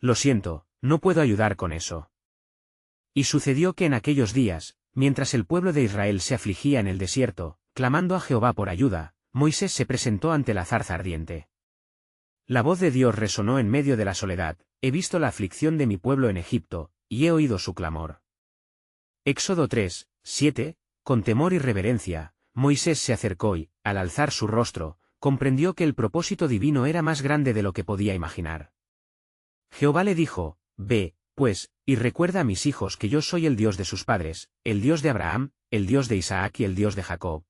Lo siento, no puedo ayudar con eso. Y sucedió que en aquellos días, mientras el pueblo de Israel se afligía en el desierto, clamando a Jehová por ayuda, Moisés se presentó ante la zarza ardiente. La voz de Dios resonó en medio de la soledad: he visto la aflicción de mi pueblo en Egipto, y he oído su clamor. Éxodo 3, 7, con temor y reverencia, Moisés se acercó y, al alzar su rostro, comprendió que el propósito divino era más grande de lo que podía imaginar. Jehová le dijo: ve, pues, y recuerda a mis hijos que yo soy el Dios de sus padres, el Dios de Abraham, el Dios de Isaac y el Dios de Jacob.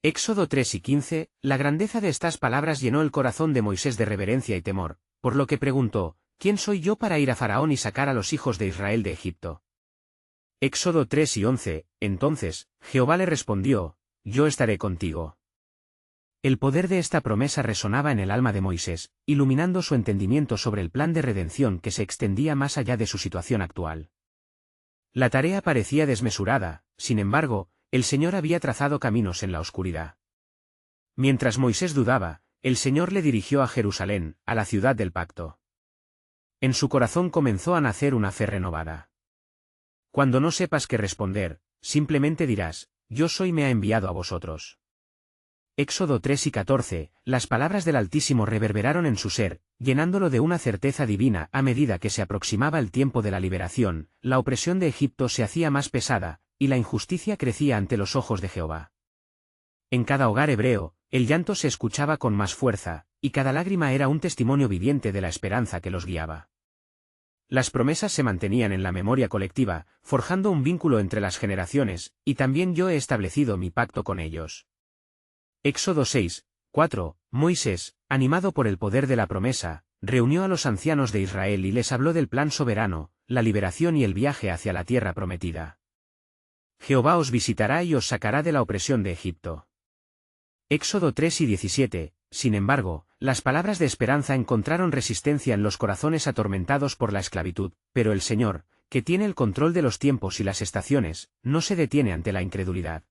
Éxodo 3 y 15, la grandeza de estas palabras llenó el corazón de Moisés de reverencia y temor, por lo que preguntó: ¿quién soy yo para ir a Faraón y sacar a los hijos de Israel de Egipto? Éxodo 3 y 11, entonces, Jehová le respondió: yo estaré contigo. El poder de esta promesa resonaba en el alma de Moisés, iluminando su entendimiento sobre el plan de redención que se extendía más allá de su situación actual. La tarea parecía desmesurada, sin embargo, el Señor había trazado caminos en la oscuridad. Mientras Moisés dudaba, el Señor le dirigió a Jerusalén, a la ciudad del pacto. En su corazón comenzó a nacer una fe renovada. Cuando no sepas qué responder, simplemente dirás: yo soy, me ha enviado a vosotros. Éxodo 3 y 14, las palabras del Altísimo reverberaron en su ser, llenándolo de una certeza divina. A medida que se aproximaba el tiempo de la liberación, la opresión de Egipto se hacía más pesada, y la injusticia crecía ante los ojos de Jehová. En cada hogar hebreo, el llanto se escuchaba con más fuerza, y cada lágrima era un testimonio viviente de la esperanza que los guiaba. Las promesas se mantenían en la memoria colectiva, forjando un vínculo entre las generaciones: y también yo he establecido mi pacto con ellos. Éxodo 6, 4, Moisés, animado por el poder de la promesa, reunió a los ancianos de Israel y les habló del plan soberano, la liberación y el viaje hacia la tierra prometida. Jehová os visitará y os sacará de la opresión de Egipto. Éxodo 3 y 17, sin embargo, las palabras de esperanza encontraron resistencia en los corazones atormentados por la esclavitud, pero el Señor, que tiene el control de los tiempos y las estaciones, no se detiene ante la incredulidad.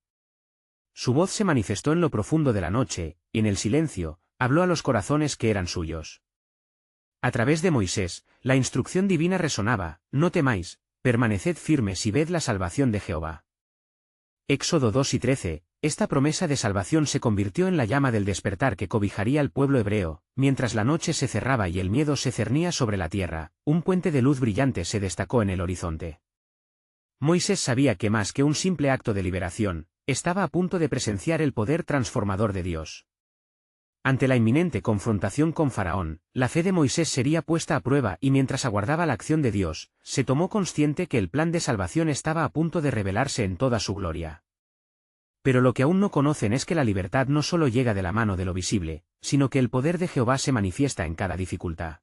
Su voz se manifestó en lo profundo de la noche, y en el silencio, habló a los corazones que eran suyos. A través de Moisés, la instrucción divina resonaba: no temáis, permaneced firmes y ved la salvación de Jehová. Éxodo 2 y 13, esta promesa de salvación se convirtió en la llama del despertar que cobijaría al pueblo hebreo. Mientras la noche se cerraba y el miedo se cernía sobre la tierra, un puente de luz brillante se destacó en el horizonte. Moisés sabía que más que un simple acto de liberación, estaba a punto de presenciar el poder transformador de Dios. Ante la inminente confrontación con Faraón, la fe de Moisés sería puesta a prueba y mientras aguardaba la acción de Dios, se tomó consciente que el plan de salvación estaba a punto de revelarse en toda su gloria. Pero lo que aún no conocen es que la libertad no solo llega de la mano de lo visible, sino que el poder de Jehová se manifiesta en cada dificultad.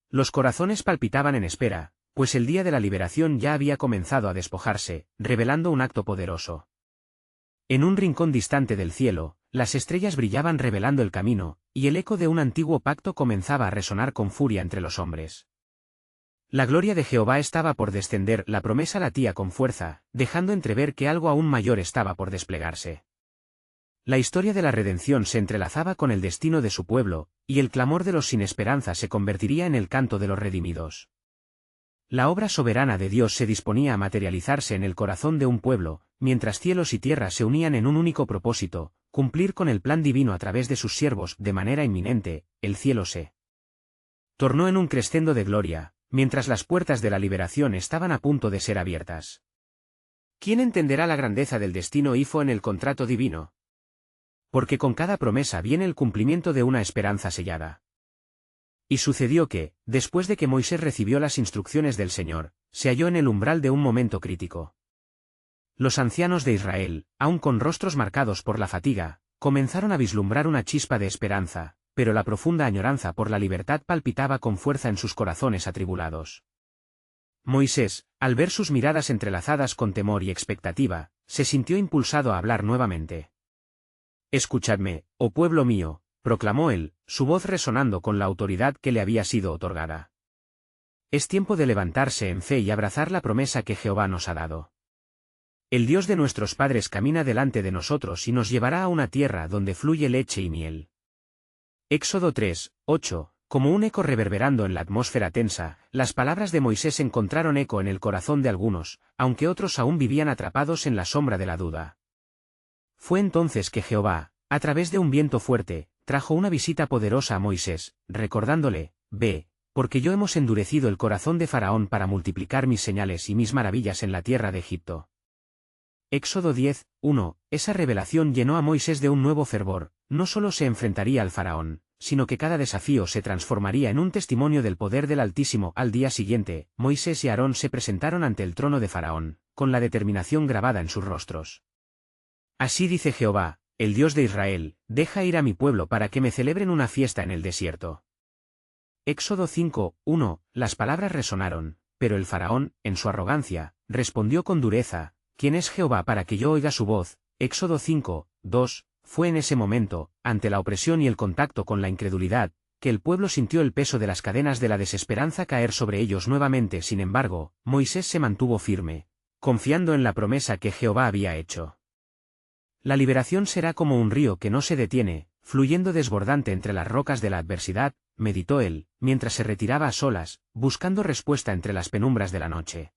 Los corazones palpitaban en espera, pues el día de la liberación ya había comenzado a despojarse, revelando un acto poderoso. En un rincón distante del cielo, las estrellas brillaban revelando el camino, y el eco de un antiguo pacto comenzaba a resonar con furia entre los hombres. La gloria de Jehová estaba por descender, la promesa latía con fuerza, dejando entrever que algo aún mayor estaba por desplegarse. La historia de la redención se entrelazaba con el destino de su pueblo, y el clamor de los sin esperanza se convertiría en el canto de los redimidos. La obra soberana de Dios se disponía a materializarse en el corazón de un pueblo, mientras cielos y tierra se unían en un único propósito: cumplir con el plan divino a través de sus siervos. De manera inminente, el cielo se tornó en un crescendo de gloria, mientras las puertas de la liberación estaban a punto de ser abiertas. ¿Quién entenderá la grandeza del destino en el contrato divino? Porque con cada promesa viene el cumplimiento de una esperanza sellada. Y sucedió que, después de que Moisés recibió las instrucciones del Señor, se halló en el umbral de un momento crítico. Los ancianos de Israel, aun con rostros marcados por la fatiga, comenzaron a vislumbrar una chispa de esperanza, pero la profunda añoranza por la libertad palpitaba con fuerza en sus corazones atribulados. Moisés, al ver sus miradas entrelazadas con temor y expectativa, se sintió impulsado a hablar nuevamente. «Escuchadme, oh pueblo mío», proclamó él, su voz resonando con la autoridad que le había sido otorgada. Es tiempo de levantarse en fe y abrazar la promesa que Jehová nos ha dado. El Dios de nuestros padres camina delante de nosotros y nos llevará a una tierra donde fluye leche y miel. Éxodo 3, 8, Como un eco reverberando en la atmósfera tensa, las palabras de Moisés encontraron eco en el corazón de algunos, aunque otros aún vivían atrapados en la sombra de la duda. Fue entonces que Jehová, a través de un viento fuerte, trajo una visita poderosa a Moisés, recordándole: «Ve, porque yo hemos endurecido el corazón de Faraón para multiplicar mis señales y mis maravillas en la tierra de Egipto». Éxodo 10, 1. Esa revelación llenó a Moisés de un nuevo fervor. No solo se enfrentaría al Faraón, sino que cada desafío se transformaría en un testimonio del poder del Altísimo. Al día siguiente, Moisés y Aarón se presentaron ante el trono de Faraón, con la determinación grabada en sus rostros. «Así dice Jehová, el Dios de Israel, deja ir a mi pueblo para que me celebren una fiesta en el desierto». Éxodo 5, 1. Las palabras resonaron, pero el Faraón, en su arrogancia, respondió con dureza: «¿Quién es Jehová para que yo oiga su voz?». Éxodo 5, 2. Fue en ese momento, ante la opresión y el contacto con la incredulidad, que el pueblo sintió el peso de las cadenas de la desesperanza caer sobre ellos nuevamente. Sin embargo, Moisés se mantuvo firme, confiando en la promesa que Jehová había hecho. La liberación será como un río que no se detiene, fluyendo desbordante entre las rocas de la adversidad, meditó él, mientras se retiraba a solas, buscando respuesta entre las penumbras de la noche.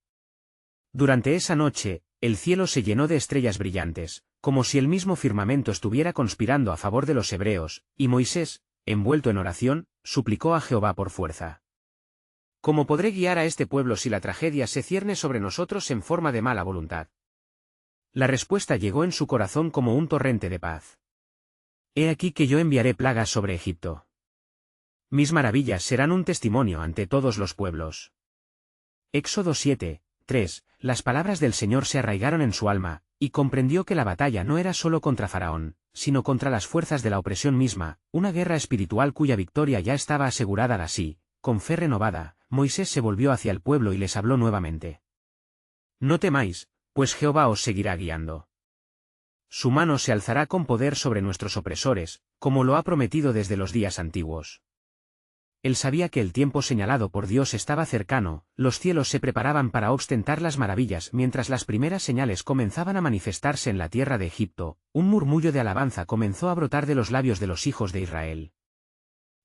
Durante esa noche, el cielo se llenó de estrellas brillantes, como si el mismo firmamento estuviera conspirando a favor de los hebreos, y Moisés, envuelto en oración, suplicó a Jehová por fuerza. «¿Cómo podré guiar a este pueblo si la tragedia se cierne sobre nosotros en forma de mala voluntad?». La respuesta llegó en su corazón como un torrente de paz. «He aquí que yo enviaré plagas sobre Egipto. Mis maravillas serán un testimonio ante todos los pueblos». Éxodo 7, 3. Las palabras del Señor se arraigaron en su alma, y comprendió que la batalla no era solo contra Faraón, sino contra las fuerzas de la opresión misma, una guerra espiritual cuya victoria ya estaba asegurada. Así, con fe renovada, Moisés se volvió hacia el pueblo y les habló nuevamente. «No temáis, pues Jehová os seguirá guiando. Su mano se alzará con poder sobre nuestros opresores, como lo ha prometido desde los días antiguos». Él sabía que el tiempo señalado por Dios estaba cercano. Los cielos se preparaban para ostentar las maravillas. Mientras las primeras señales comenzaban a manifestarse en la tierra de Egipto, un murmullo de alabanza comenzó a brotar de los labios de los hijos de Israel.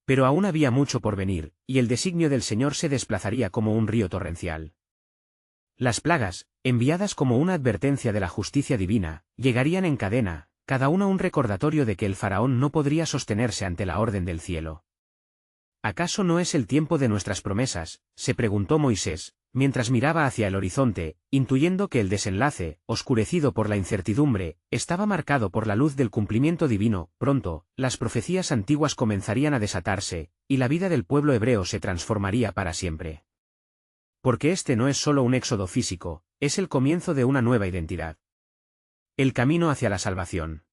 Pero aún había mucho por venir, y el designio del Señor se desplazaría como un río torrencial. Las plagas, enviadas como una advertencia de la justicia divina, llegarían en cadena, cada una un recordatorio de que el Faraón no podría sostenerse ante la orden del cielo. «¿Acaso no es el tiempo de nuestras promesas?», se preguntó Moisés, mientras miraba hacia el horizonte, intuyendo que el desenlace, oscurecido por la incertidumbre, estaba marcado por la luz del cumplimiento divino. Pronto, las profecías antiguas comenzarían a desatarse, y la vida del pueblo hebreo se transformaría para siempre. Porque este no es solo un éxodo físico, es el comienzo de una nueva identidad. El camino hacia la salvación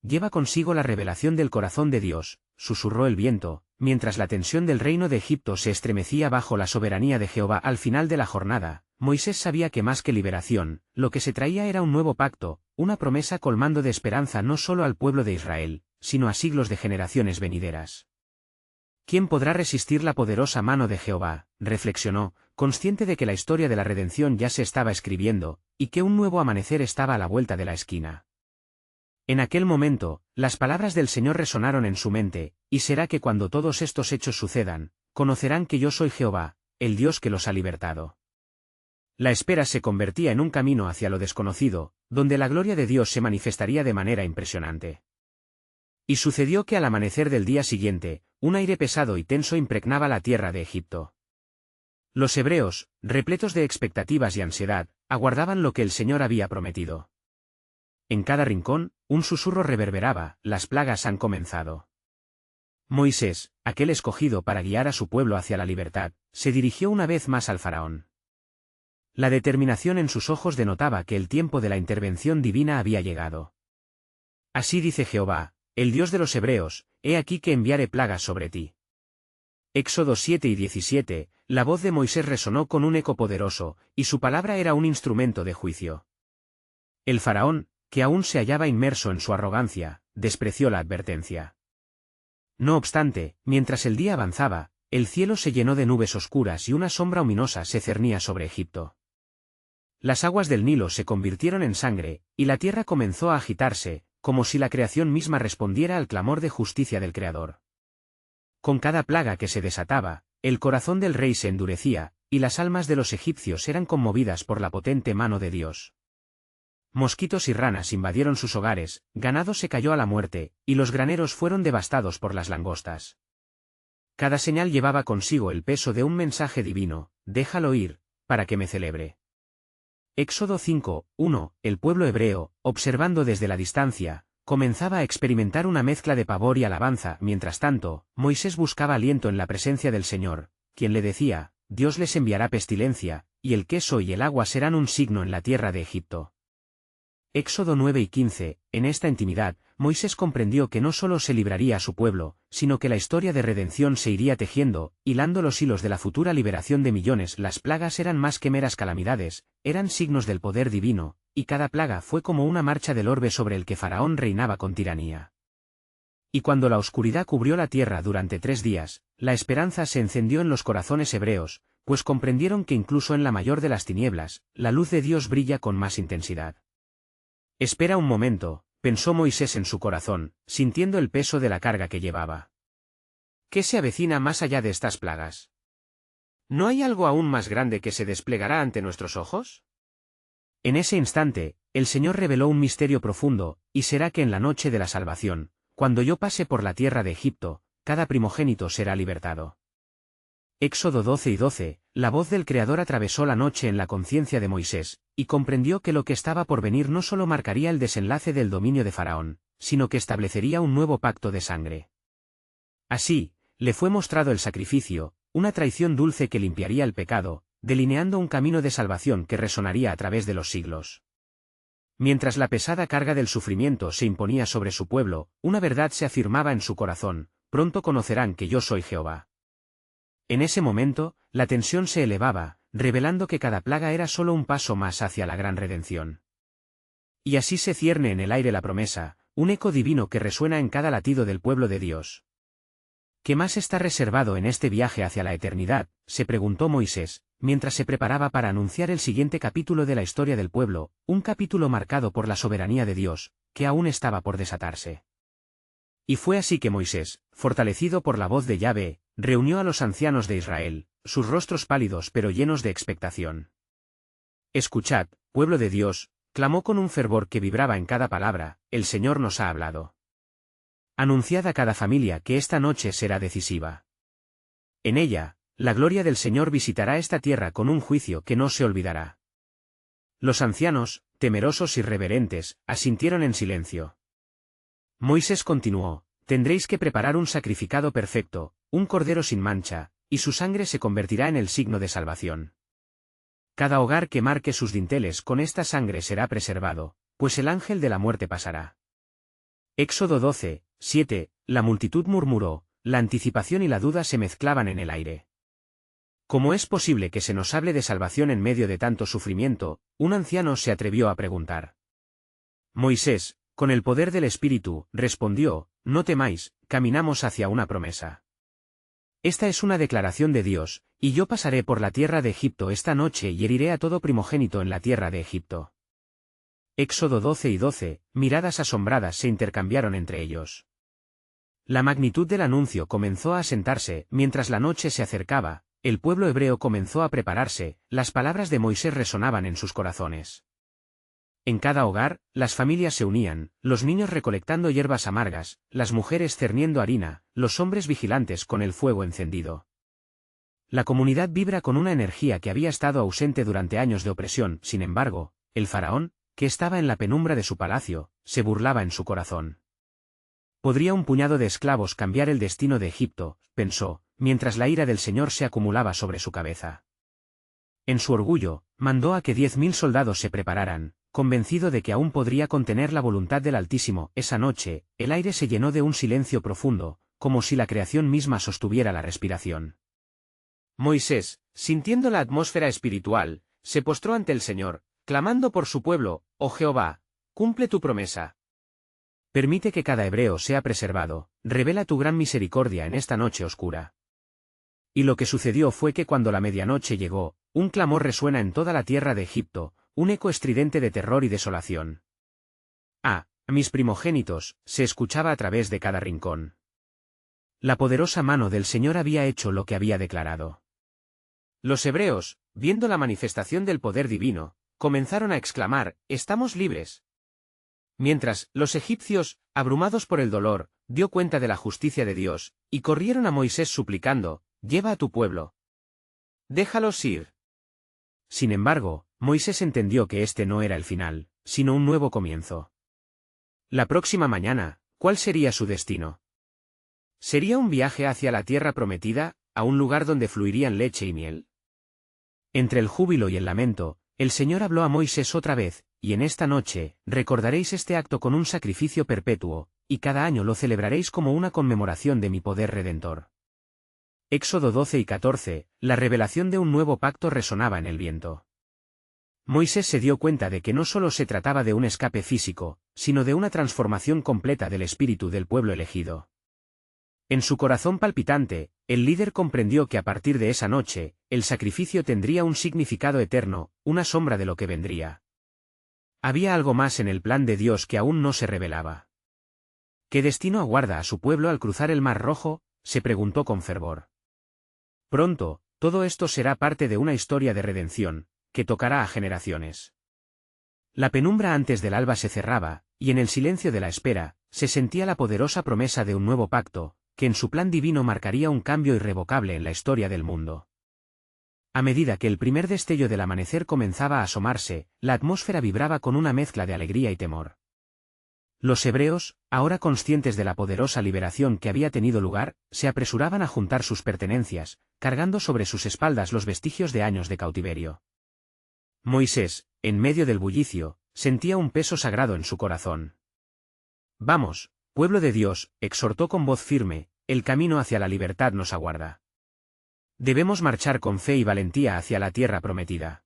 lleva consigo la revelación del corazón de Dios, susurró el viento, mientras la tensión del reino de Egipto se estremecía bajo la soberanía de Jehová. Al final de la jornada, Moisés sabía que más que liberación, lo que se traía era un nuevo pacto, una promesa colmando de esperanza no solo al pueblo de Israel, sino a siglos de generaciones venideras. «¿Quién podrá resistir la poderosa mano de Jehová?», reflexionó, consciente de que la historia de la redención ya se estaba escribiendo, y que un nuevo amanecer estaba a la vuelta de la esquina. En aquel momento, las palabras del Señor resonaron en su mente: «Y será que cuando todos estos hechos sucedan, conocerán que yo soy Jehová, el Dios que los ha libertado». La espera se convertía en un camino hacia lo desconocido, donde la gloria de Dios se manifestaría de manera impresionante. Y sucedió que al amanecer del día siguiente, un aire pesado y tenso impregnaba la tierra de Egipto. Los hebreos, repletos de expectativas y ansiedad, aguardaban lo que el Señor había prometido. En cada rincón, un susurro reverberaba: «Las plagas han comenzado». Moisés, aquel escogido para guiar a su pueblo hacia la libertad, se dirigió una vez más al Faraón. La determinación en sus ojos denotaba que el tiempo de la intervención divina había llegado. «Así dice Jehová, el Dios de los hebreos, he aquí que enviaré plagas sobre ti». Éxodo 7 y 17, la voz de Moisés resonó con un eco poderoso, y su palabra era un instrumento de juicio. El Faraón, que aún se hallaba inmerso en su arrogancia, despreció la advertencia. No obstante, mientras el día avanzaba, el cielo se llenó de nubes oscuras y una sombra ominosa se cernía sobre Egipto. Las aguas del Nilo se convirtieron en sangre, y la tierra comenzó a agitarse, como si la creación misma respondiera al clamor de justicia del Creador. Con cada plaga que se desataba, el corazón del rey se endurecía, y las almas de los egipcios eran conmovidas por la potente mano de Dios. Mosquitos y ranas invadieron sus hogares, ganado se cayó a la muerte, y los graneros fueron devastados por las langostas. Cada señal llevaba consigo el peso de un mensaje divino: déjalo ir, para que me celebre. Éxodo 5:1. El pueblo hebreo, observando desde la distancia, comenzaba a experimentar una mezcla de pavor y alabanza. Mientras tanto, Moisés buscaba aliento en la presencia del Señor, quien le decía: Dios les enviará pestilencia, y el queso y el agua serán un signo en la tierra de Egipto. Éxodo 9:15. En esta intimidad, Moisés comprendió que no solo se libraría a su pueblo, sino que la historia de redención se iría tejiendo, hilando los hilos de la futura liberación de millones. Las plagas eran más que meras calamidades, eran signos del poder divino, y cada plaga fue como una marcha del orbe sobre el que Faraón reinaba con tiranía. Y cuando la oscuridad cubrió la tierra durante 3 días, la esperanza se encendió en los corazones hebreos, pues comprendieron que incluso en la mayor de las tinieblas, la luz de Dios brilla con más intensidad. Espera un momento, pensó Moisés en su corazón, sintiendo el peso de la carga que llevaba. ¿Qué se avecina más allá de estas plagas? ¿No hay algo aún más grande que se desplegará ante nuestros ojos? En ese instante, el Señor reveló un misterio profundo: y será que en la noche de la salvación, cuando yo pase por la tierra de Egipto, cada primogénito será libertado. Éxodo 12:12. La voz del Creador atravesó la noche en la conciencia de Moisés, y comprendió que lo que estaba por venir no solo marcaría el desenlace del dominio de Faraón, sino que establecería un nuevo pacto de sangre. Así, le fue mostrado el sacrificio, una traición dulce que limpiaría el pecado, delineando un camino de salvación que resonaría a través de los siglos. Mientras la pesada carga del sufrimiento se imponía sobre su pueblo, una verdad se afirmaba en su corazón: pronto conocerán que yo soy Jehová. En ese momento, la tensión se elevaba, revelando que cada plaga era solo un paso más hacia la gran redención. Y así se cierne en el aire la promesa, un eco divino que resuena en cada latido del pueblo de Dios. ¿Qué más está reservado en este viaje hacia la eternidad?, se preguntó Moisés, mientras se preparaba para anunciar el siguiente capítulo de la historia del pueblo, un capítulo marcado por la soberanía de Dios, que aún estaba por desatarse. Y fue así que Moisés, fortalecido por la voz de Yahvé, reunió a los ancianos de Israel, sus rostros pálidos pero llenos de expectación. Escuchad, pueblo de Dios, clamó con un fervor que vibraba en cada palabra: el Señor nos ha hablado. Anunciad a cada familia que esta noche será decisiva. En ella, la gloria del Señor visitará esta tierra con un juicio que no se olvidará. Los ancianos, temerosos y reverentes, asintieron en silencio. Moisés continuó: tendréis que preparar un sacrificado perfecto, un cordero sin mancha, y su sangre se convertirá en el signo de salvación. Cada hogar que marque sus dinteles con esta sangre será preservado, pues el ángel de la muerte pasará. Éxodo 12:7. La multitud murmuró, la anticipación y la duda se mezclaban en el aire. ¿Cómo es posible que se nos hable de salvación en medio de tanto sufrimiento?, un anciano se atrevió a preguntar. Moisés, con el poder del Espíritu, respondió: no temáis, caminamos hacia una promesa. Esta es una declaración de Dios, y yo pasaré por la tierra de Egipto esta noche y heriré a todo primogénito en la tierra de Egipto. Éxodo 12:12, miradas asombradas se intercambiaron entre ellos. La magnitud del anuncio comenzó a asentarse. Mientras la noche se acercaba, el pueblo hebreo comenzó a prepararse, las palabras de Moisés resonaban en sus corazones. En cada hogar, las familias se unían, los niños recolectando hierbas amargas, las mujeres cerniendo harina, los hombres vigilantes con el fuego encendido. La comunidad vibra con una energía que había estado ausente durante años de opresión. Sin embargo, el faraón, que estaba en la penumbra de su palacio, se burlaba en su corazón. ¿Podría un puñado de esclavos cambiar el destino de Egipto?, pensó, mientras la ira del Señor se acumulaba sobre su cabeza. En su orgullo, mandó a que 10.000 soldados se prepararan, convencido de que aún podría contener la voluntad del Altísimo. Esa noche, el aire se llenó de un silencio profundo, como si la creación misma sostuviera la respiración. Moisés, sintiendo la atmósfera espiritual, se postró ante el Señor, clamando por su pueblo: oh Jehová, cumple tu promesa. Permite que cada hebreo sea preservado, revela tu gran misericordia en esta noche oscura. Y lo que sucedió fue que cuando la medianoche llegó, un clamor resuena en toda la tierra de Egipto, un eco estridente de terror y desolación. ¡Ah, mis primogénitos!, se escuchaba a través de cada rincón. La poderosa mano del Señor había hecho lo que había declarado. Los hebreos, viendo la manifestación del poder divino, comenzaron a exclamar: «¡Estamos libres!». Mientras, los egipcios, abrumados por el dolor, dio cuenta de la justicia de Dios, y corrieron a Moisés suplicando: «Lleva a tu pueblo. Déjalos ir». Sin embargo, Moisés entendió que este no era el final, sino un nuevo comienzo. La próxima mañana, ¿cuál sería su destino? ¿Sería un viaje hacia la tierra prometida, a un lugar donde fluirían leche y miel? Entre el júbilo y el lamento, el Señor habló a Moisés otra vez: «Y en esta noche, recordaréis este acto con un sacrificio perpetuo, y cada año lo celebraréis como una conmemoración de mi poder redentor». Éxodo 12 y 14, la revelación de un nuevo pacto resonaba en el viento. Moisés se dio cuenta de que no solo se trataba de un escape físico, sino de una transformación completa del espíritu del pueblo elegido. En su corazón palpitante, el líder comprendió que a partir de esa noche, el sacrificio tendría un significado eterno, una sombra de lo que vendría. Había algo más en el plan de Dios que aún no se revelaba. ¿Qué destino aguarda a su pueblo al cruzar el Mar Rojo?, se preguntó con fervor. Pronto, todo esto será parte de una historia de redención, que tocará a generaciones. La penumbra antes del alba se cerraba, y en el silencio de la espera, se sentía la poderosa promesa de un nuevo pacto, que en su plan divino marcaría un cambio irrevocable en la historia del mundo. A medida que el primer destello del amanecer comenzaba a asomarse, la atmósfera vibraba con una mezcla de alegría y temor. Los hebreos, ahora conscientes de la poderosa liberación que había tenido lugar, se apresuraban a juntar sus pertenencias, cargando sobre sus espaldas los vestigios de años de cautiverio. Moisés, en medio del bullicio, sentía un peso sagrado en su corazón. «Vamos, pueblo de Dios», exhortó con voz firme, «el camino hacia la libertad nos aguarda. Debemos marchar con fe y valentía hacia la tierra prometida».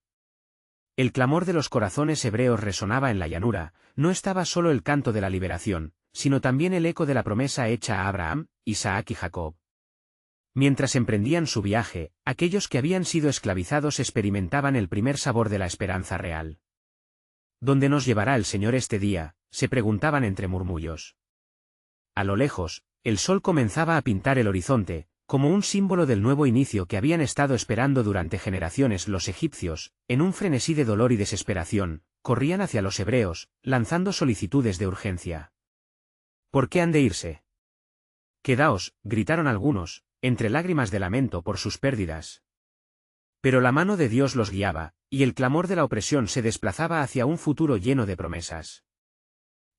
El clamor de los corazones hebreos resonaba en la llanura. No estaba solo el canto de la liberación, sino también el eco de la promesa hecha a Abraham, Isaac y Jacob. Mientras emprendían su viaje, aquellos que habían sido esclavizados experimentaban el primer sabor de la esperanza real. «¿Dónde nos llevará el Señor este día?», se preguntaban entre murmullos. A lo lejos, el sol comenzaba a pintar el horizonte, como un símbolo del nuevo inicio que habían estado esperando durante generaciones. Los egipcios, en un frenesí de dolor y desesperación, corrían hacia los hebreos, lanzando solicitudes de urgencia. «¿Por qué han de irse?». «Quedaos», gritaron algunos, entre lágrimas de lamento por sus pérdidas. Pero la mano de Dios los guiaba, y el clamor de la opresión se desplazaba hacia un futuro lleno de promesas.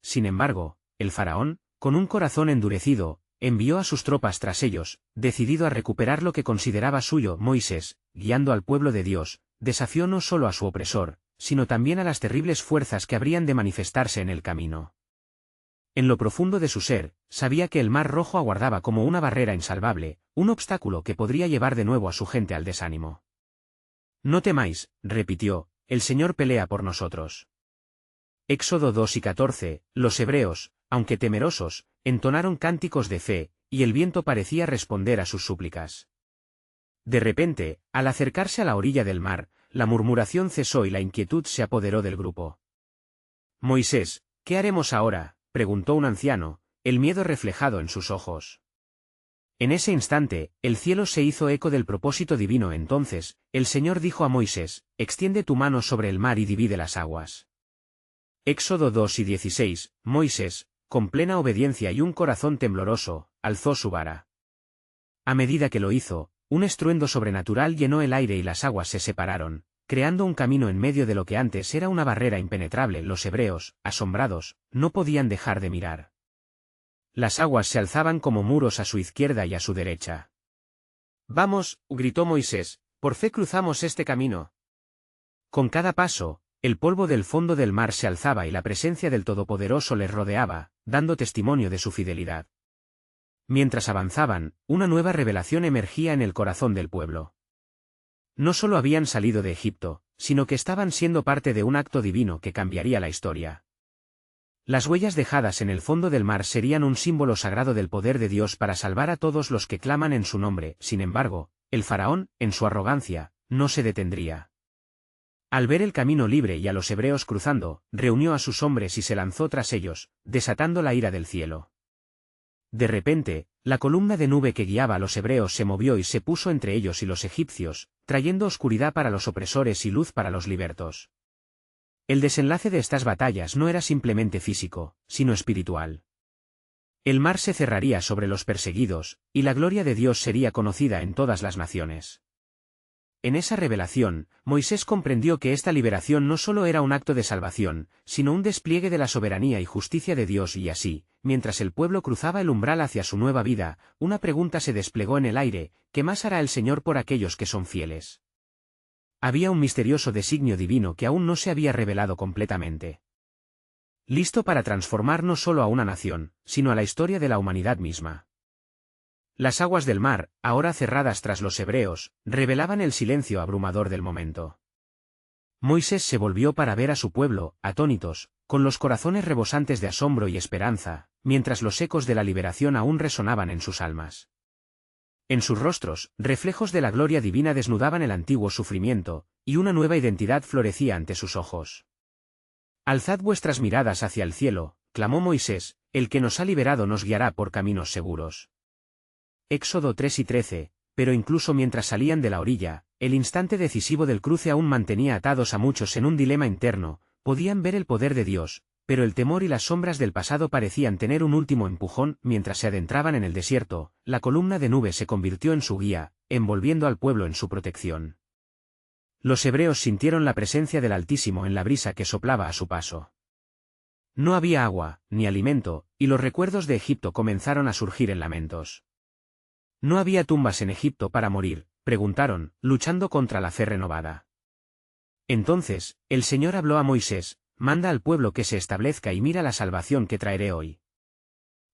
Sin embargo, el faraón, con un corazón endurecido, envió a sus tropas tras ellos, decidido a recuperar lo que consideraba suyo. Moisés, guiando al pueblo de Dios, desafió no solo a su opresor, sino también a las terribles fuerzas que habrían de manifestarse en el camino. En lo profundo de su ser, sabía que el Mar Rojo aguardaba como una barrera insalvable, un obstáculo que podría llevar de nuevo a su gente al desánimo. «No temáis», repitió, «el Señor pelea por nosotros». Éxodo 2 y 14, los hebreos, aunque temerosos, entonaron cánticos de fe, y el viento parecía responder a sus súplicas. De repente, al acercarse a la orilla del mar, la murmuración cesó y la inquietud se apoderó del grupo. «Moisés, ¿qué haremos ahora?», preguntó un anciano, el miedo reflejado en sus ojos. En ese instante, el cielo se hizo eco del propósito divino. Entonces, el Señor dijo a Moisés: «Extiende tu mano sobre el mar y divide las aguas». Éxodo 2 y 16, Moisés, con plena obediencia y un corazón tembloroso, alzó su vara. A medida que lo hizo, un estruendo sobrenatural llenó el aire y las aguas se separaron, creando un camino en medio de lo que antes era una barrera impenetrable. Los hebreos, asombrados, no podían dejar de mirar. Las aguas se alzaban como muros a su izquierda y a su derecha. «Vamos», gritó Moisés, «por fe cruzamos este camino». Con cada paso, el polvo del fondo del mar se alzaba y la presencia del Todopoderoso les rodeaba, dando testimonio de su fidelidad. Mientras avanzaban, una nueva revelación emergía en el corazón del pueblo. No solo habían salido de Egipto, sino que estaban siendo parte de un acto divino que cambiaría la historia. Las huellas dejadas en el fondo del mar serían un símbolo sagrado del poder de Dios para salvar a todos los que claman en su nombre. Sin embargo, el faraón, en su arrogancia, no se detendría. Al ver el camino libre y a los hebreos cruzando, reunió a sus hombres y se lanzó tras ellos, desatando la ira del cielo. De repente, La columna de nube que guiaba a los hebreos se movió y se puso entre ellos y los egipcios, trayendo oscuridad para los opresores y luz para los libertos. El desenlace de estas batallas no era simplemente físico, sino espiritual. El mar se cerraría sobre los perseguidos, y la gloria de Dios sería conocida en todas las naciones. En esa revelación, Moisés comprendió que esta liberación no solo era un acto de salvación, sino un despliegue de la soberanía y justicia de Dios y así, mientras el pueblo cruzaba el umbral hacia su nueva vida, una pregunta se desplegó en el aire: ¿qué más hará el Señor por aquellos que son fieles? Había un misterioso designio divino que aún no se había revelado completamente. Listo para transformar no solo a una nación, sino a la historia de la humanidad misma. Las aguas del mar, ahora cerradas tras los hebreos, revelaban el silencio abrumador del momento. Moisés se volvió para ver a su pueblo, atónitos, con los corazones rebosantes de asombro y esperanza, mientras los ecos de la liberación aún resonaban en sus almas. En sus rostros, reflejos de la gloria divina desnudaban el antiguo sufrimiento, y una nueva identidad florecía ante sus ojos. Alzad vuestras miradas hacia el cielo, clamó Moisés, el que nos ha liberado nos guiará por caminos seguros. Éxodo 3:13, pero incluso mientras salían de la orilla, el instante decisivo del cruce aún mantenía atados a muchos en un dilema interno. Podían ver el poder de Dios, pero el temor y las sombras del pasado parecían tener un último empujón. Mientras se adentraban en el desierto, la columna de nube se convirtió en su guía, envolviendo al pueblo en su protección. Los hebreos sintieron la presencia del Altísimo en la brisa que soplaba a su paso. No había agua, ni alimento, y los recuerdos de Egipto comenzaron a surgir en lamentos. ¿No había tumbas en Egipto para morir?, preguntaron, luchando contra la fe renovada. Entonces, el Señor habló a Moisés: manda al pueblo que se establezca y mira la salvación que traeré hoy.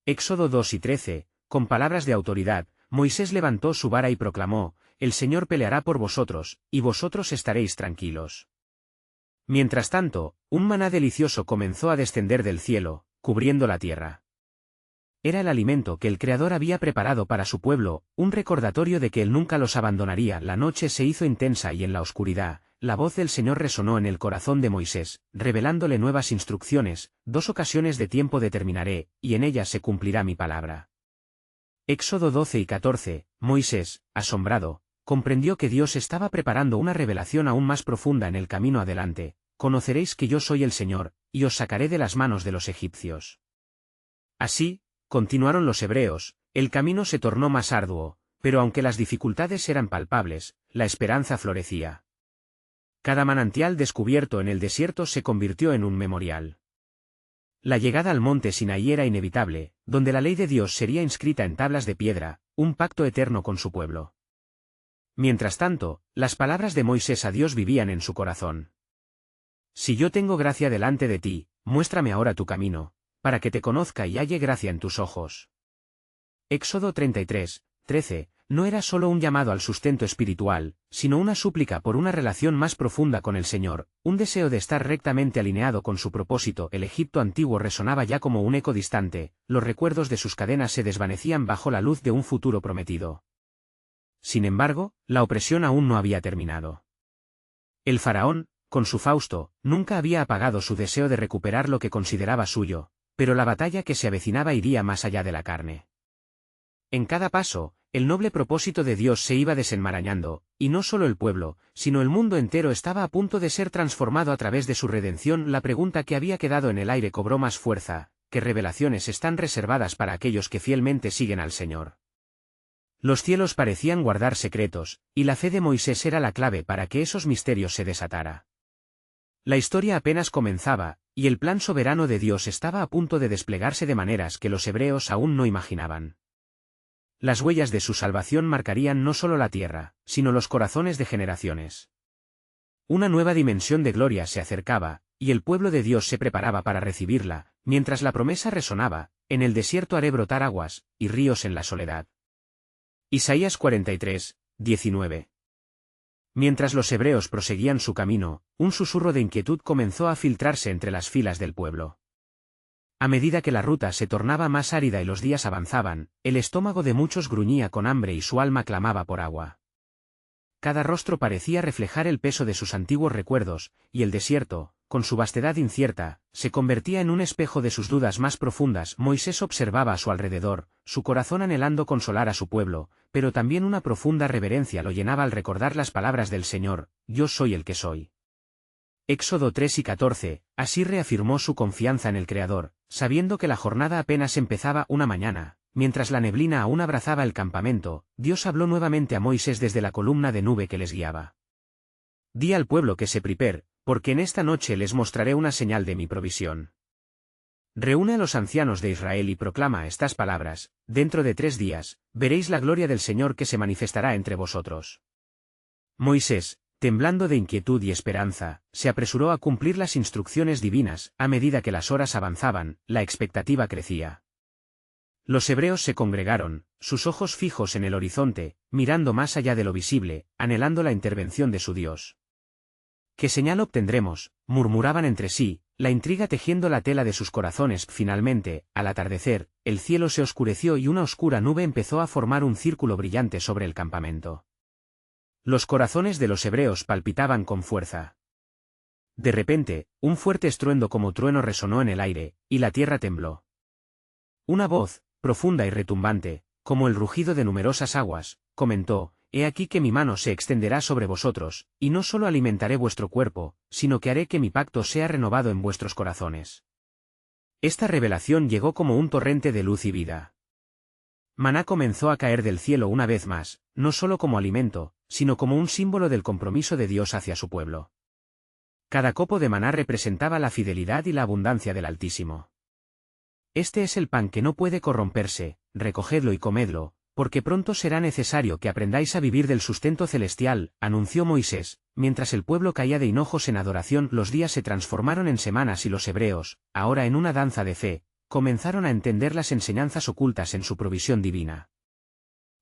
Éxodo 2:13, con palabras de autoridad, Moisés levantó su vara y proclamó: el Señor peleará por vosotros, y vosotros estaréis tranquilos. Mientras tanto, un maná delicioso comenzó a descender del cielo, cubriendo la tierra. Era el alimento que el Creador había preparado para su pueblo, un recordatorio de que Él nunca los abandonaría. La noche se hizo intensa y en la oscuridad, la voz del Señor resonó en el corazón de Moisés, revelándole nuevas instrucciones: 2 ocasiones de tiempo determinaré, y en ellas se cumplirá mi palabra. Éxodo 12:14, Moisés, asombrado, comprendió que Dios estaba preparando una revelación aún más profunda en el camino adelante: conoceréis que yo soy el Señor, y os sacaré de las manos de los egipcios. Así, continuaron los hebreos, el camino se tornó más arduo, pero aunque las dificultades eran palpables, la esperanza florecía. Cada manantial descubierto en el desierto se convirtió en un memorial. La llegada al monte Sinaí era inevitable, donde la ley de Dios sería inscrita en tablas de piedra, un pacto eterno con su pueblo. Mientras tanto, las palabras de Moisés a Dios vivían en su corazón. Si yo tengo gracia delante de ti, muéstrame ahora tu camino, para que te conozca y halle gracia en tus ojos. Éxodo 33:13, no era solo un llamado al sustento espiritual, sino una súplica por una relación más profunda con el Señor, un deseo de estar rectamente alineado con su propósito. El Egipto antiguo resonaba ya como un eco distante, los recuerdos de sus cadenas se desvanecían bajo la luz de un futuro prometido. Sin embargo, la opresión aún no había terminado. El faraón, con su Fausto, nunca había apagado su deseo de recuperar lo que consideraba suyo, pero la batalla que se avecinaba iría más allá de la carne. En cada paso, el noble propósito de Dios se iba desenmarañando, y no solo el pueblo, sino el mundo entero estaba a punto de ser transformado a través de su redención. La pregunta que había quedado en el aire cobró más fuerza: ¿qué revelaciones están reservadas para aquellos que fielmente siguen al Señor? Los cielos parecían guardar secretos, y la fe de Moisés era la clave para que esos misterios se desatara. La historia apenas comenzaba, y el plan soberano de Dios estaba a punto de desplegarse de maneras que los hebreos aún no imaginaban. Las huellas de su salvación marcarían no solo la tierra, sino los corazones de generaciones. Una nueva dimensión de gloria se acercaba, y el pueblo de Dios se preparaba para recibirla. Mientras la promesa resonaba: en el desierto haré brotar aguas, y ríos en la soledad. Isaías 43:19. Mientras los hebreos proseguían su camino, un susurro de inquietud comenzó a filtrarse entre las filas del pueblo. A medida que la ruta se tornaba más árida y los días avanzaban, el estómago de muchos gruñía con hambre y su alma clamaba por agua. Cada rostro parecía reflejar el peso de sus antiguos recuerdos, y el desierto, con su vastedad incierta, se convertía en un espejo de sus dudas más profundas. Moisés observaba a su alrededor, su corazón anhelando consolar a su pueblo, pero también una profunda reverencia lo llenaba al recordar las palabras del Señor: «Yo soy el que soy». Éxodo 3 y 14, así reafirmó su confianza en el Creador, sabiendo que la jornada apenas empezaba una mañana. Mientras la neblina aún abrazaba el campamento, Dios habló nuevamente a Moisés desde la columna de nube que les guiaba. «Di al pueblo que se prepare, porque en esta noche les mostraré una señal de mi provisión. Reúne a los ancianos de Israel y proclama estas palabras: dentro de 3 días, veréis la gloria del Señor que se manifestará entre vosotros». Moisés, temblando de inquietud y esperanza, se apresuró a cumplir las instrucciones divinas. A medida que las horas avanzaban, la expectativa crecía. Los hebreos se congregaron, sus ojos fijos en el horizonte, mirando más allá de lo visible, anhelando la intervención de su Dios. «¿Qué señal obtendremos?», murmuraban entre sí, la intriga tejiendo la tela de sus corazones. Finalmente, al atardecer, el cielo se oscureció y una oscura nube empezó a formar un círculo brillante sobre el campamento. Los corazones de los hebreos palpitaban con fuerza. De repente, un fuerte estruendo como trueno resonó en el aire, y la tierra tembló. Una voz, profunda y retumbante, como el rugido de numerosas aguas, comentó: «He aquí que mi mano se extenderá sobre vosotros, y no solo alimentaré vuestro cuerpo, sino que haré que mi pacto sea renovado en vuestros corazones». Esta revelación llegó como un torrente de luz y vida. Maná comenzó a caer del cielo una vez más, no solo como alimento, sino como un símbolo del compromiso de Dios hacia su pueblo. Cada copo de maná representaba la fidelidad y la abundancia del Altísimo. «Este es el pan que no puede corromperse, recogedlo y comedlo, porque pronto será necesario que aprendáis a vivir del sustento celestial», anunció Moisés. Mientras el pueblo caía de hinojos en adoración, los días se transformaron en semanas y los hebreos, ahora en una danza de fe, comenzaron a entender las enseñanzas ocultas en su provisión divina.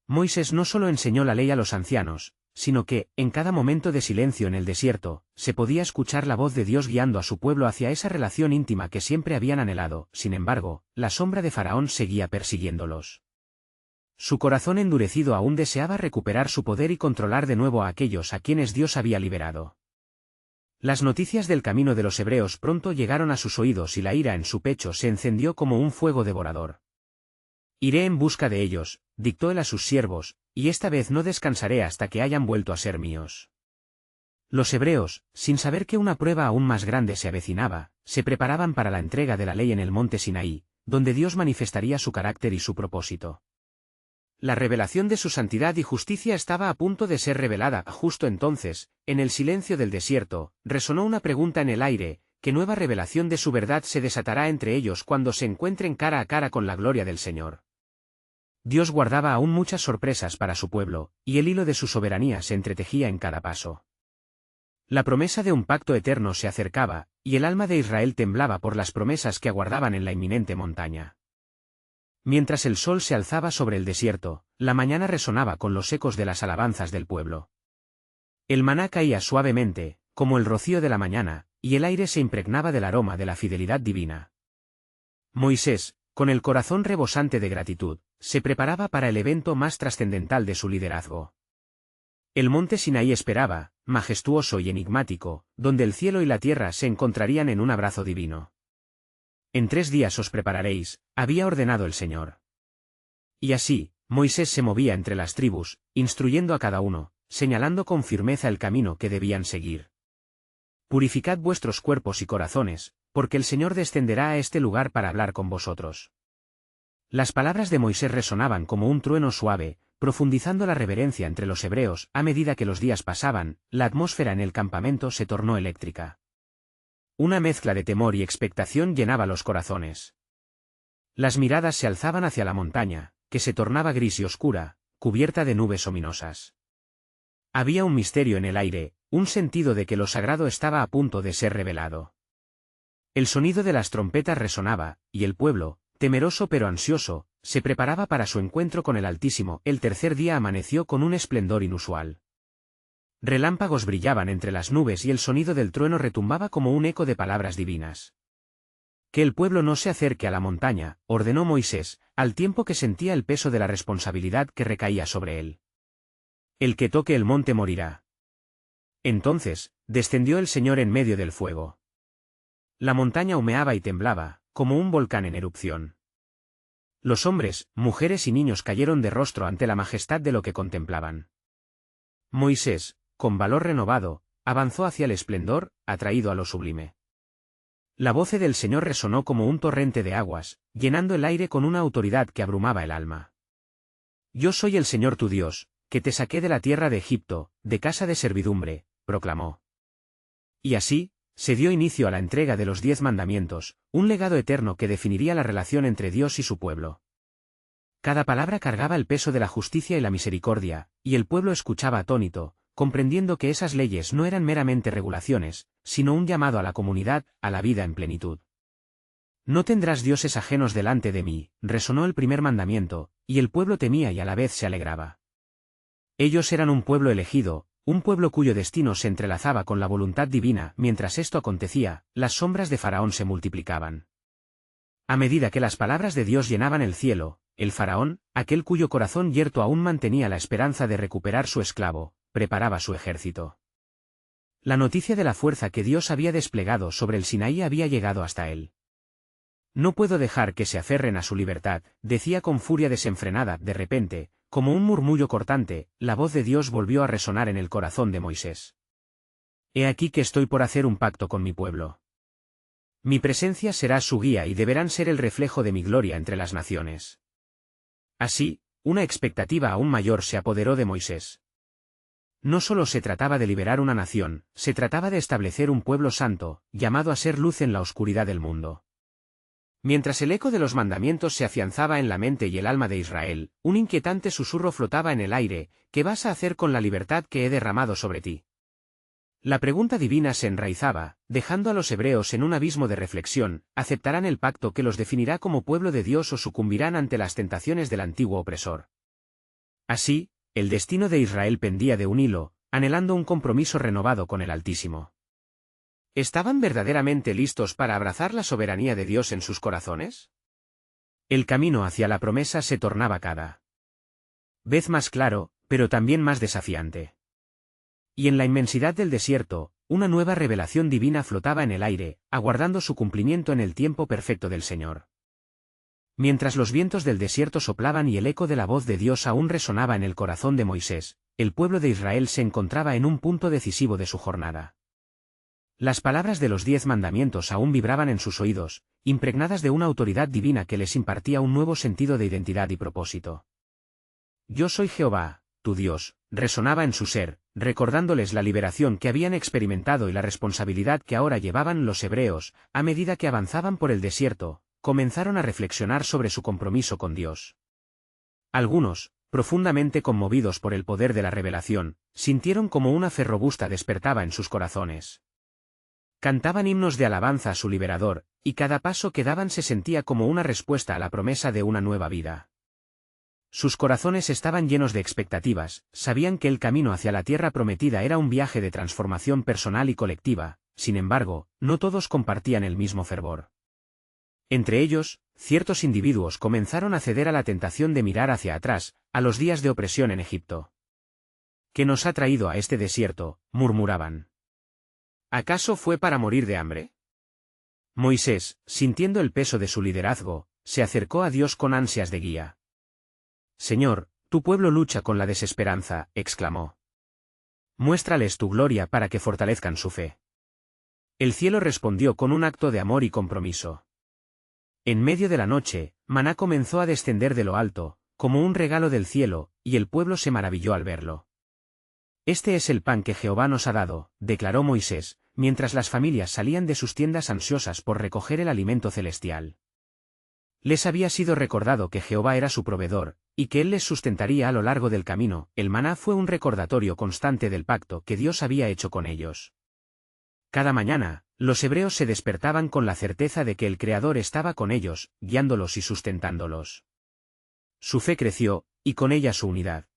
Moisés no solo enseñó la ley a los ancianos, sino que, en cada momento de silencio en el desierto, se podía escuchar la voz de Dios guiando a su pueblo hacia esa relación íntima que siempre habían anhelado. Sin embargo, la sombra de Faraón seguía persiguiéndolos. Su corazón endurecido aún deseaba recuperar su poder y controlar de nuevo a aquellos a quienes Dios había liberado. Las noticias del camino de los hebreos pronto llegaron a sus oídos y la ira en su pecho se encendió como un fuego devorador. «Iré en busca de ellos», dictó él a sus siervos, «y esta vez no descansaré hasta que hayan vuelto a ser míos». Los hebreos, sin saber que una prueba aún más grande se avecinaba, se preparaban para la entrega de la ley en el monte Sinaí, donde Dios manifestaría su carácter y su propósito. La revelación de su santidad y justicia estaba a punto de ser revelada. Justo entonces, en el silencio del desierto, resonó una pregunta en el aire: ¿qué nueva revelación de su verdad se desatará entre ellos cuando se encuentren cara a cara con la gloria del Señor? Dios guardaba aún muchas sorpresas para su pueblo, y el hilo de su soberanía se entretejía en cada paso. La promesa de un pacto eterno se acercaba, y el alma de Israel temblaba por las promesas que aguardaban en la inminente montaña. Mientras el sol se alzaba sobre el desierto, la mañana resonaba con los ecos de las alabanzas del pueblo. El maná caía suavemente, como el rocío de la mañana, y el aire se impregnaba del aroma de la fidelidad divina. Moisés, con el corazón rebosante de gratitud, se preparaba para el evento más trascendental de su liderazgo. El monte Sinaí esperaba, majestuoso y enigmático, donde el cielo y la tierra se encontrarían en un abrazo divino. «En 3 días os prepararéis», había ordenado el Señor. Y así, Moisés se movía entre las tribus, instruyendo a cada uno, señalando con firmeza el camino que debían seguir. «Purificad vuestros cuerpos y corazones, porque el Señor descenderá a este lugar para hablar con vosotros». Las palabras de Moisés resonaban como un trueno suave, profundizando la reverencia entre los hebreos. A medida que los días pasaban, la atmósfera en el campamento se tornó eléctrica. Una mezcla de temor y expectación llenaba los corazones. Las miradas se alzaban hacia la montaña, que se tornaba gris y oscura, cubierta de nubes ominosas. Había un misterio en el aire, un sentido de que lo sagrado estaba a punto de ser revelado. El sonido de las trompetas resonaba, y el pueblo, temeroso pero ansioso, se preparaba para su encuentro con el Altísimo. El tercer día amaneció con un esplendor inusual. Relámpagos brillaban entre las nubes y el sonido del trueno retumbaba como un eco de palabras divinas. «Que el pueblo no se acerque a la montaña», ordenó Moisés, al tiempo que sentía el peso de la responsabilidad que recaía sobre él. «El que toque el monte morirá». Entonces, descendió el Señor en medio del fuego. La montaña humeaba y temblaba, como un volcán en erupción. Los hombres, mujeres y niños cayeron de rostro ante la majestad de lo que contemplaban. Moisés, con valor renovado, avanzó hacia el esplendor, atraído a lo sublime. La voz del Señor resonó como un torrente de aguas, llenando el aire con una autoridad que abrumaba el alma. Yo soy el Señor tu Dios, que te saqué de la tierra de Egipto, de casa de servidumbre, proclamó. Y así, se dio inicio a la entrega de los 10 mandamientos, un legado eterno que definiría la relación entre Dios y su pueblo. Cada palabra cargaba el peso de la justicia y la misericordia, y el pueblo escuchaba atónito, comprendiendo que esas leyes no eran meramente regulaciones, sino un llamado a la comunidad, a la vida en plenitud. No tendrás dioses ajenos delante de mí, resonó el primer mandamiento, y el pueblo temía y a la vez se alegraba. Ellos eran un pueblo elegido, un pueblo cuyo destino se entrelazaba con la voluntad divina. Mientras esto acontecía, las sombras de Faraón se multiplicaban. A medida que las palabras de Dios llenaban el cielo, el faraón, aquel cuyo corazón yerto aún mantenía la esperanza de recuperar su esclavo, preparaba su ejército. La noticia de la fuerza que Dios había desplegado sobre el Sinaí había llegado hasta él. No puedo dejar que se aferren a su libertad, decía con furia desenfrenada. De repente, como un murmullo cortante, la voz de Dios volvió a resonar en el corazón de Moisés. He aquí que estoy por hacer un pacto con mi pueblo. Mi presencia será su guía y deberán ser el reflejo de mi gloria entre las naciones. Así, una expectativa aún mayor se apoderó de Moisés. No solo se trataba de liberar una nación, se trataba de establecer un pueblo santo, llamado a ser luz en la oscuridad del mundo. Mientras el eco de los mandamientos se afianzaba en la mente y el alma de Israel, un inquietante susurro flotaba en el aire: ¿qué vas a hacer con la libertad que he derramado sobre ti? La pregunta divina se enraizaba, dejando a los hebreos en un abismo de reflexión: ¿aceptarán el pacto que los definirá como pueblo de Dios o sucumbirán ante las tentaciones del antiguo opresor? Así, el destino de Israel pendía de un hilo, anhelando un compromiso renovado con el Altísimo. ¿Estaban verdaderamente listos para abrazar la soberanía de Dios en sus corazones? El camino hacia la promesa se tornaba cada vez más claro, pero también más desafiante. Y en la inmensidad del desierto, una nueva revelación divina flotaba en el aire, aguardando su cumplimiento en el tiempo perfecto del Señor. Mientras los vientos del desierto soplaban y el eco de la voz de Dios aún resonaba en el corazón de Moisés, el pueblo de Israel se encontraba en un punto decisivo de su jornada. Las palabras de los 10 mandamientos aún vibraban en sus oídos, impregnadas de una autoridad divina que les impartía un nuevo sentido de identidad y propósito. Yo soy Jehová, tu Dios, resonaba en su ser, recordándoles la liberación que habían experimentado y la responsabilidad que ahora llevaban. Los hebreos, a medida que avanzaban por el desierto, comenzaron a reflexionar sobre su compromiso con Dios. Algunos, profundamente conmovidos por el poder de la revelación, sintieron como una fe robusta despertaba en sus corazones. Cantaban himnos de alabanza a su liberador, y cada paso que daban se sentía como una respuesta a la promesa de una nueva vida. Sus corazones estaban llenos de expectativas, sabían que el camino hacia la tierra prometida era un viaje de transformación personal y colectiva. Sin embargo, no todos compartían el mismo fervor. Entre ellos, ciertos individuos comenzaron a ceder a la tentación de mirar hacia atrás, a los días de opresión en Egipto. ¿Qué nos ha traído a este desierto?, murmuraban. ¿Acaso fue para morir de hambre? Moisés, sintiendo el peso de su liderazgo, se acercó a Dios con ansias de guía. Señor, tu pueblo lucha con la desesperanza, exclamó. Muéstrales tu gloria para que fortalezcan su fe. El cielo respondió con un acto de amor y compromiso. En medio de la noche, maná comenzó a descender de lo alto, como un regalo del cielo, y el pueblo se maravilló al verlo. Este es el pan que Jehová nos ha dado, declaró Moisés, mientras las familias salían de sus tiendas ansiosas por recoger el alimento celestial. Les había sido recordado que Jehová era su proveedor, y que Él les sustentaría a lo largo del camino. El maná fue un recordatorio constante del pacto que Dios había hecho con ellos. Cada mañana, los hebreos se despertaban con la certeza de que el Creador estaba con ellos, guiándolos y sustentándolos. Su fe creció, y con ella su unidad.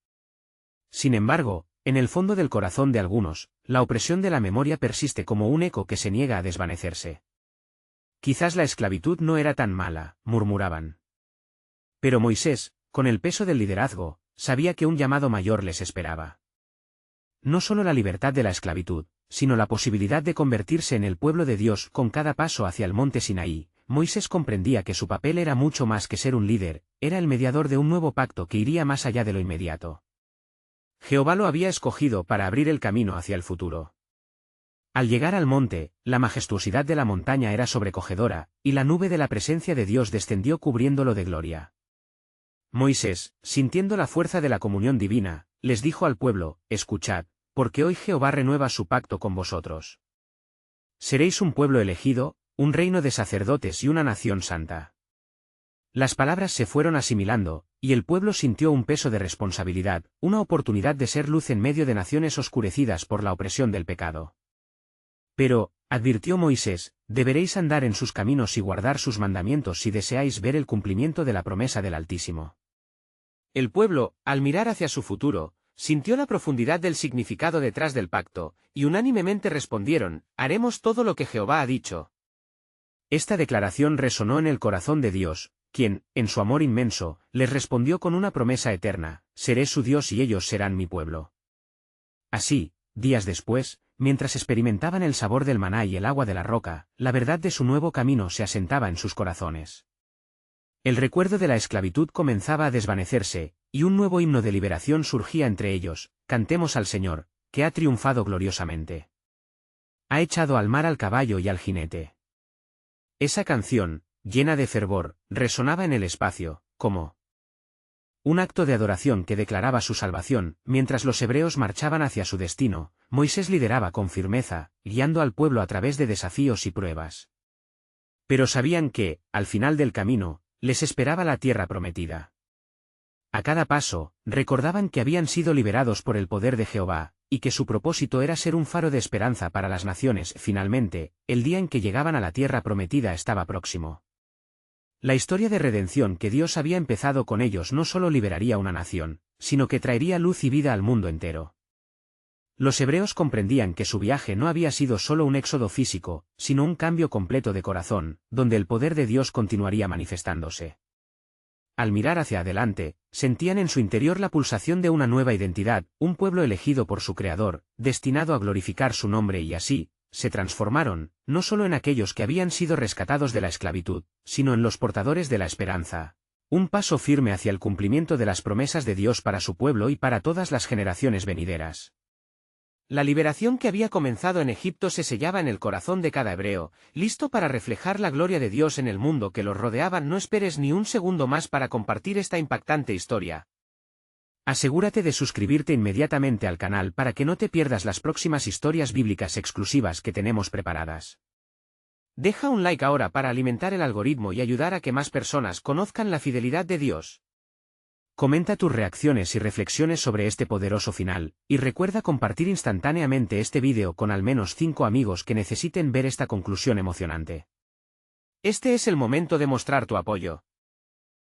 Sin embargo, en el fondo del corazón de algunos, la opresión de la memoria persiste como un eco que se niega a desvanecerse. Quizás la esclavitud no era tan mala, murmuraban. Pero Moisés, con el peso del liderazgo, sabía que un llamado mayor les esperaba. no solo la libertad de la esclavitud, sino la posibilidad de convertirse en el pueblo de Dios con cada paso hacia el monte Sinaí. Moisés comprendía que su papel era mucho más que ser un líder, era el mediador de un nuevo pacto que iría más allá de lo inmediato. Jehová lo había escogido para abrir el camino hacia el futuro. Al llegar al monte, la majestuosidad de la montaña era sobrecogedora, y la nube de la presencia de Dios descendió cubriéndolo de gloria. Moisés, sintiendo la fuerza de la comunión divina, les dijo al pueblo: escuchad, porque hoy Jehová renueva su pacto con vosotros. Seréis un pueblo elegido, un reino de sacerdotes y una nación santa. Las palabras se fueron asimilando, y el pueblo sintió un peso de responsabilidad, una oportunidad de ser luz en medio de naciones oscurecidas por la opresión del pecado. Pero, advirtió Moisés, deberéis andar en sus caminos y guardar sus mandamientos si deseáis ver el cumplimiento de la promesa del Altísimo. El pueblo, al mirar hacia su futuro, sintió la profundidad del significado detrás del pacto, y unánimemente respondieron: haremos todo lo que Jehová ha dicho. Esta declaración resonó en el corazón de Dios, quien, en su amor inmenso, les respondió con una promesa eterna: seré su Dios y ellos serán mi pueblo. Así, días después, mientras experimentaban el sabor del maná y el agua de la roca, la verdad de su nuevo camino se asentaba en sus corazones. El recuerdo de la esclavitud comenzaba a desvanecerse, y un nuevo himno de liberación surgía entre ellos: cantemos al Señor, que ha triunfado gloriosamente. Ha echado al mar al caballo y al jinete. Esa canción, llena de fervor, resonaba en el espacio, como un acto de adoración que declaraba su salvación. Mientras los hebreos marchaban hacia su destino, Moisés lideraba con firmeza, guiando al pueblo a través de desafíos y pruebas. Pero sabían que, al final del camino, les esperaba la tierra prometida. A cada paso, recordaban que habían sido liberados por el poder de Jehová, y que su propósito era ser un faro de esperanza para las naciones. Finalmente, el día en que llegaban a la tierra prometida estaba próximo. La historia de redención que Dios había empezado con ellos no solo liberaría una nación, sino que traería luz y vida al mundo entero. Los hebreos comprendían que su viaje no había sido solo un éxodo físico, sino un cambio completo de corazón, donde el poder de Dios continuaría manifestándose. Al mirar hacia adelante, sentían en su interior la pulsación de una nueva identidad, un pueblo elegido por su Creador, destinado a glorificar su nombre, y así, se transformaron, no solo en aquellos que habían sido rescatados de la esclavitud, sino en los portadores de la esperanza. Un paso firme hacia el cumplimiento de las promesas de Dios para su pueblo y para todas las generaciones venideras. La liberación que había comenzado en Egipto se sellaba en el corazón de cada hebreo, listo para reflejar la gloria de Dios en el mundo que los rodeaba. No esperes ni un segundo más para compartir esta impactante historia. Asegúrate de suscribirte inmediatamente al canal para que no te pierdas las próximas historias bíblicas exclusivas que tenemos preparadas. Deja un like ahora para alimentar el algoritmo y ayudar a que más personas conozcan la fidelidad de Dios. Comenta tus reacciones y reflexiones sobre este poderoso final, y recuerda compartir instantáneamente este vídeo con al menos 5 amigos que necesiten ver esta conclusión emocionante. Este es el momento de mostrar tu apoyo.